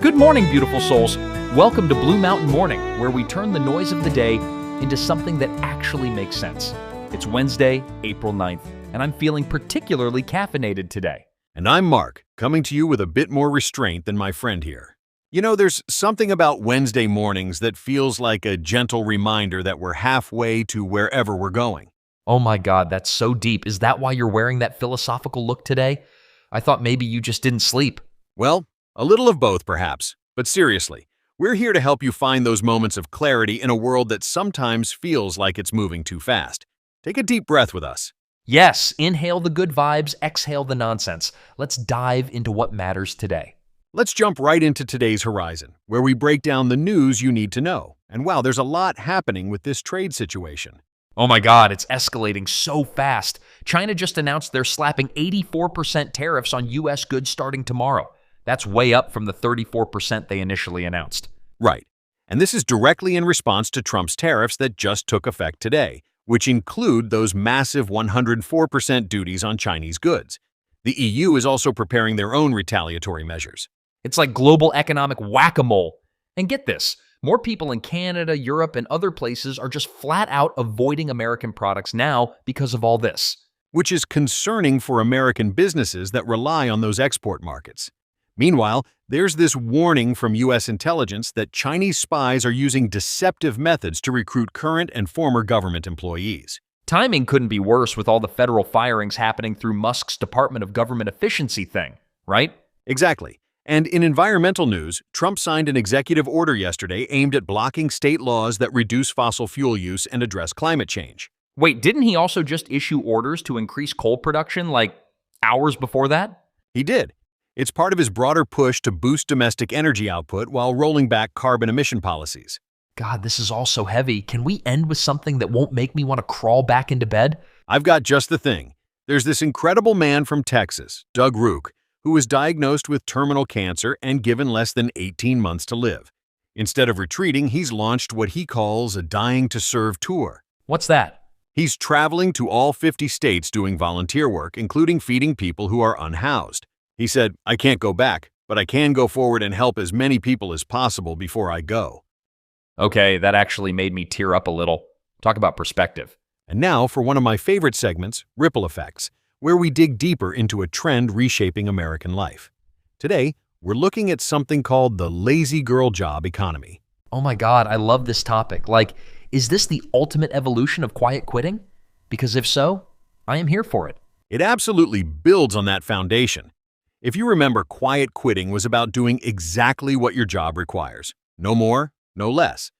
Good morning, beautiful souls. Welcome to Blue Mountain Morning, where we turn the noise of the day into something that actually makes sense. It's Wednesday, April 9th, and I'm feeling particularly caffeinated today. And I'm Mark, coming to you with a bit more restraint than my friend here. You know, there's something about Wednesday mornings that feels like a gentle reminder that we're halfway to wherever we're going. Oh my God, that's so deep. Is that why you're wearing that philosophical look today? I thought maybe you just didn't sleep. Well, a little of both perhaps. But seriously, we're here to help you find those moments of clarity in a world that sometimes feels like it's moving too fast. Take a deep breath with us. Yes, inhale the good vibes, exhale the nonsense. Let's dive into what matters today. Let's jump right into today's horizon, where we break down the news you need to know. And wow, there's a lot happening with this trade situation. Oh my God, it's escalating so fast. China just announced they're slapping 84% tariffs on U.S. goods starting tomorrow. That's way up from the 34% they initially announced. Right. And this is directly in response to Trump's tariffs that just took effect today, which include those massive 104% duties on Chinese goods. The EU is also preparing their own retaliatory measures. It's like global economic whack-a-mole. And get this, more people in Canada, Europe, and other places are just flat out avoiding American products now because of all this. Which is concerning for American businesses that rely on those export markets. Meanwhile, there's this warning from U.S. intelligence that Chinese spies are using deceptive methods to recruit current and former government employees. Timing couldn't be worse with all the federal firings happening through Musk's Department of Government Efficiency thing, right? Exactly. And in environmental news, Trump signed an executive order yesterday aimed at blocking state laws that reduce fossil fuel use and address climate change. Wait, didn't he also just issue orders to increase coal production like hours before that? He did. It's part of his broader push to boost domestic energy output while rolling back carbon emission policies. God, this is all so heavy. Can we end with something that won't make me want to crawl back into bed? I've got just the thing. There's this incredible man from Texas, Doug Rook, who was diagnosed with terminal cancer and given less than 18 months to live. Instead of retreating, he's launched what he calls a Dying to Serve tour. What's that? He's traveling to all 50 states doing volunteer work, including feeding people who are unhoused. He said, "I can't go back, but I can go forward and help as many people as possible before I go." Okay, that actually made me tear up a little. Talk about perspective. And now for one of my favorite segments, Ripple Effects, where we dig deeper into a trend reshaping American life. Today, we're looking at something called the lazy girl job economy. Oh my God, I love this topic. Like, is this the ultimate evolution of quiet quitting? Because if so, I am here for it. It absolutely builds on that foundation. If you remember, quiet quitting was about doing exactly what your job requires. No more, no less.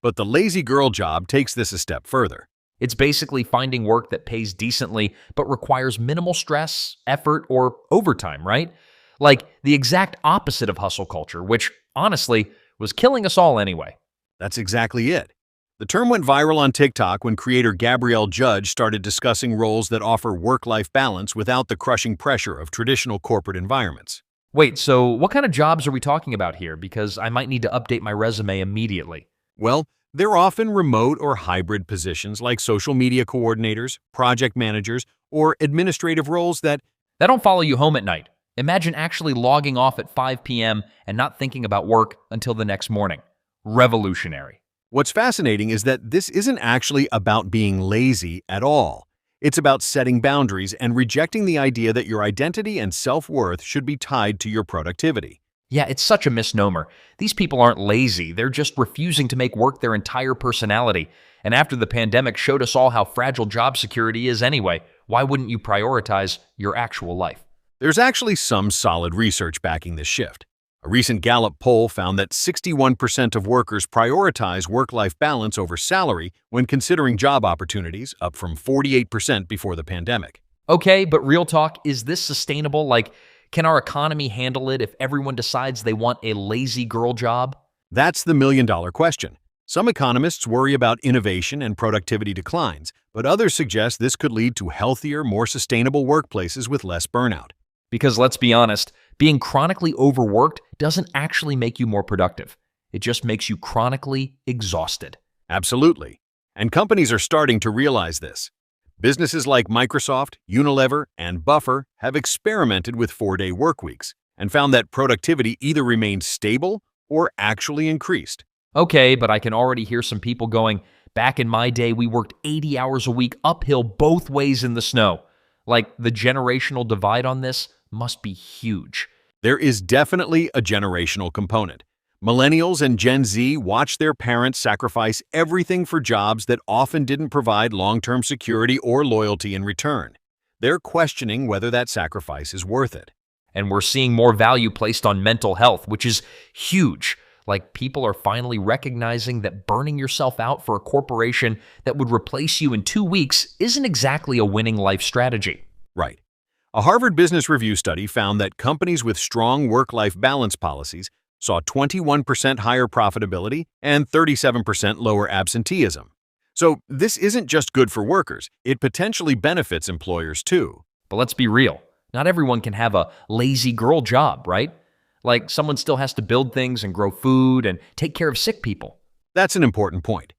But the lazy girl job takes this a step further. It's basically finding work that pays decently but requires minimal stress, effort, or overtime, right? Like the exact opposite of hustle culture, which, honestly, was killing us all anyway. That's exactly it. The term went viral on TikTok when creator Gabrielle Judge started discussing roles that offer work-life balance without the crushing pressure of traditional corporate environments. Wait, so what kind of jobs are we talking about here? Because I might need to update my resume immediately. Well, they're often remote or hybrid positions like social media coordinators, project managers, or administrative roles that don't follow you home at night. Imagine actually logging off at 5 p.m. and not thinking about work until the next morning. Revolutionary. What's fascinating is that this isn't actually about being lazy at all. It's about setting boundaries and rejecting the idea that your identity and self-worth should be tied to your productivity. Yeah, it's such a misnomer. These people aren't lazy. They're just refusing to make work their entire personality. And after the pandemic showed us all how fragile job security is anyway, why wouldn't you prioritize your actual life? There's actually some solid research backing this shift. A recent Gallup poll found that 61% of workers prioritize work-life balance over salary when considering job opportunities, up from 48% before the pandemic. Okay, but real talk, is this sustainable? Like, can our economy handle it if everyone decides they want a lazy girl job? That's the million-dollar question. Some economists worry about innovation and productivity declines, but others suggest this could lead to healthier, more sustainable workplaces with less burnout. Because let's be honest, being chronically overworked doesn't actually make you more productive. It just makes you chronically exhausted. Absolutely. And companies are starting to realize this. Businesses like Microsoft, Unilever, and Buffer have experimented with 4-day workweeks, and found that productivity either remained stable or actually increased. Okay, but I can already hear some people going, back in my day, we worked 80 hours a week uphill both ways in the snow. Like, the generational divide on this must be huge. There is definitely a generational component. Millennials and Gen Z watch their parents sacrifice everything for jobs that often didn't provide long-term security or loyalty in return. They're questioning whether that sacrifice is worth it. And we're seeing more value placed on mental health, which is huge. Like, people are finally recognizing that burning yourself out for a corporation that would replace you in 2 weeks isn't exactly a winning life strategy. Right. A Harvard Business Review study found that companies with strong work-life balance policies saw 21% higher profitability and 37% lower absenteeism. So this isn't just good for workers, it potentially benefits employers too. But let's be real. Not everyone can have a lazy girl job, right? Like, someone still has to build things and grow food and take care of sick people. That's an important point.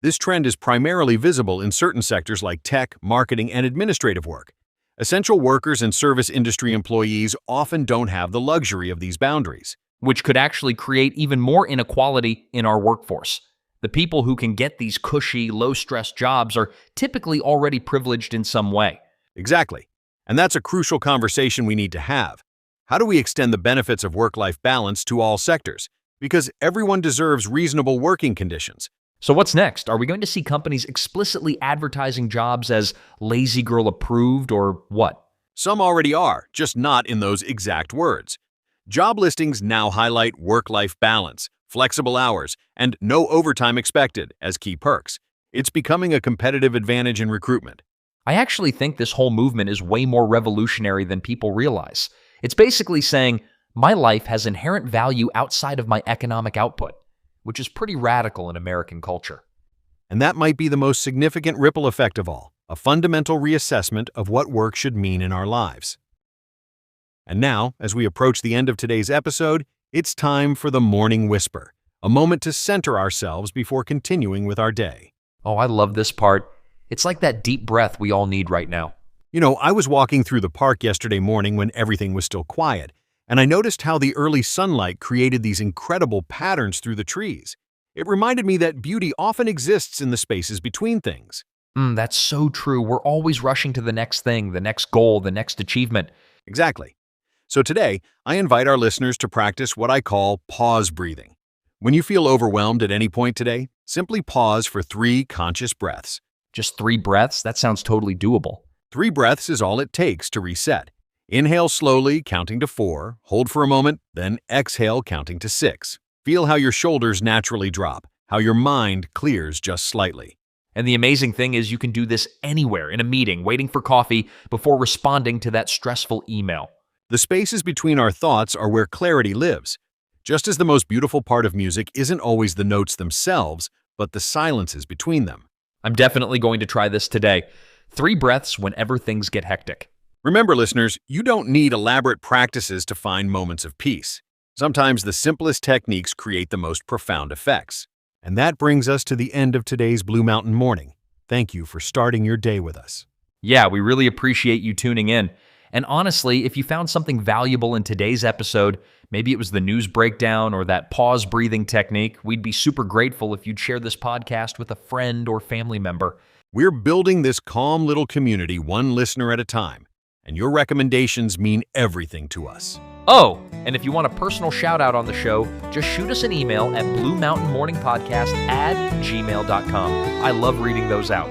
This trend is primarily visible in certain sectors like tech, marketing, and administrative work. Essential workers and service industry employees often don't have the luxury of these boundaries, which could actually create even more inequality in our workforce. The people who can get these cushy, low-stress jobs are typically already privileged in some way. Exactly. And that's a crucial conversation we need to have. How do we extend the benefits of work-life balance to all sectors? Because everyone deserves reasonable working conditions. So what's next? Are we going to see companies explicitly advertising jobs as lazy girl approved or what? Some already are, just not in those exact words. Job listings now highlight work-life balance, flexible hours, and no overtime expected as key perks. It's becoming a competitive advantage in recruitment. I actually think this whole movement is way more revolutionary than people realize. It's basically saying, my life has inherent value outside of my economic output, which is pretty radical in American culture. And that might be the most significant ripple effect of all, a fundamental reassessment of what work should mean in our lives. And now, as we approach the end of today's episode, it's time for the Morning Whisper, a moment to center ourselves before continuing with our day. Oh, I love this part. It's like that deep breath we all need right now. You know, I was walking through the park yesterday morning when everything was still quiet, and I noticed how the early sunlight created these incredible patterns through the trees. It reminded me that beauty often exists in the spaces between things. That's so true. We're always rushing to the next thing, the next goal, the next achievement. Exactly. So today, I invite our listeners to practice what I call pause breathing. When you feel overwhelmed at any point today, simply pause for 3 conscious breaths. Just 3 breaths? That sounds totally doable. 3 breaths is all it takes to reset. Inhale slowly, counting to 4, hold for a moment, then exhale, counting to 6. Feel how your shoulders naturally drop, how your mind clears just slightly. And the amazing thing is you can do this anywhere, in a meeting, waiting for coffee, before responding to that stressful email. The spaces between our thoughts are where clarity lives. Just as the most beautiful part of music isn't always the notes themselves, but the silences between them. I'm definitely going to try this today. 3 breaths whenever things get hectic. Remember, listeners, you don't need elaborate practices to find moments of peace. Sometimes the simplest techniques create the most profound effects. And that brings us to the end of today's Blue Mountain Morning. Thank you for starting your day with us. Yeah, we really appreciate you tuning in. And honestly, if you found something valuable in today's episode, maybe it was the news breakdown or that pause breathing technique, we'd be super grateful if you'd share this podcast with a friend or family member. We're building this calm little community one listener at a time, and your recommendations mean everything to us. Oh, and if you want a personal shout out on the show, just shoot us an email at bluemountainmorningpodcast@gmail.com. I love reading those out.